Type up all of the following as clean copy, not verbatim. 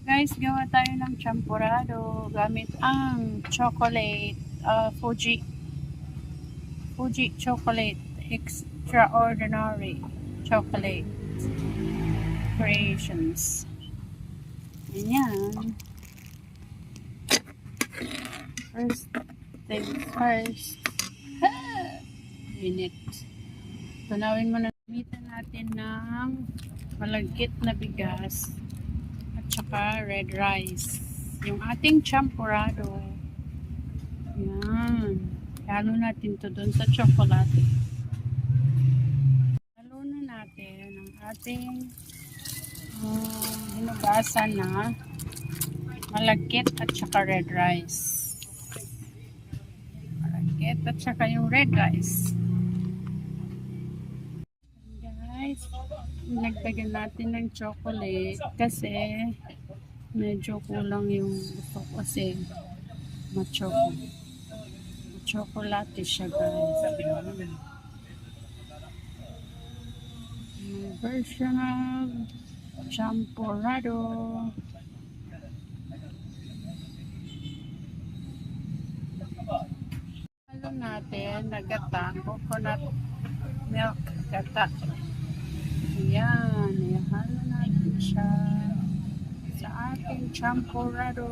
Guys, gawa tayo ng champurado gamit ang chocolate, Fuji chocolate, extraordinary chocolate creations. Ayan. First things first. Init. Tunawin mo na. Gamitan natin ng malagkit na bigas at saka red rice. Yung ating champurado. Yan. Halo natin to doon sa chocolate. Halo na natin ang ating hinugasan na malagkit at saka red rice. Malagkit at saka yung red rice. Guys, nagdagan natin ng chocolate kasi medyo kulang yung gusto ko kasi chocolate siya guys. Version of champurado. Halo natin nagata coconut milk gata. Ayan, ihalo natin siya sa ating champurado.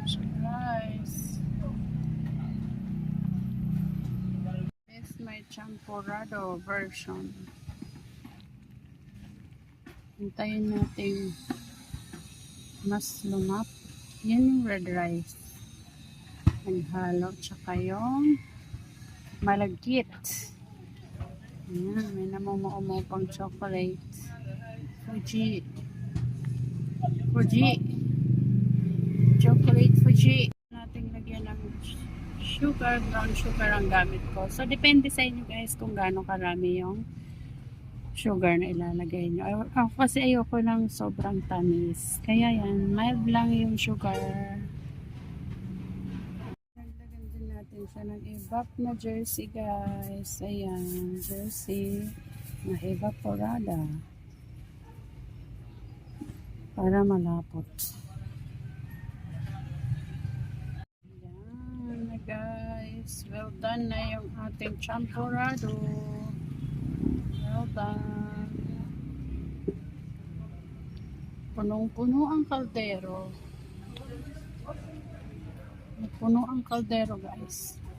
So guys, this is my champurado version. Hintayin natin mas lumap. Yan yung red rice. Naghalo. Tsaka yung malagkit. Ayan. May namumuumo pang chocolate. Fuji. Chocolate Fuji. Nating lagyan ng sugar. Brown sugar ang gamit ko. So, depende sa inyo guys kung gaano karami yung sugar na ilalagay nyo. Kasi ayoko ng sobrang tamis. Kaya yan, mild lang yung sugar. Nagdagan din natin siya ng evap na jersey guys. Ayan, jersey na evaporada. Para malapot. Ayan na guys. Well done na yung ating champurado. Well done. Punong-puno ang kaldero. Puno ang kaldero guys.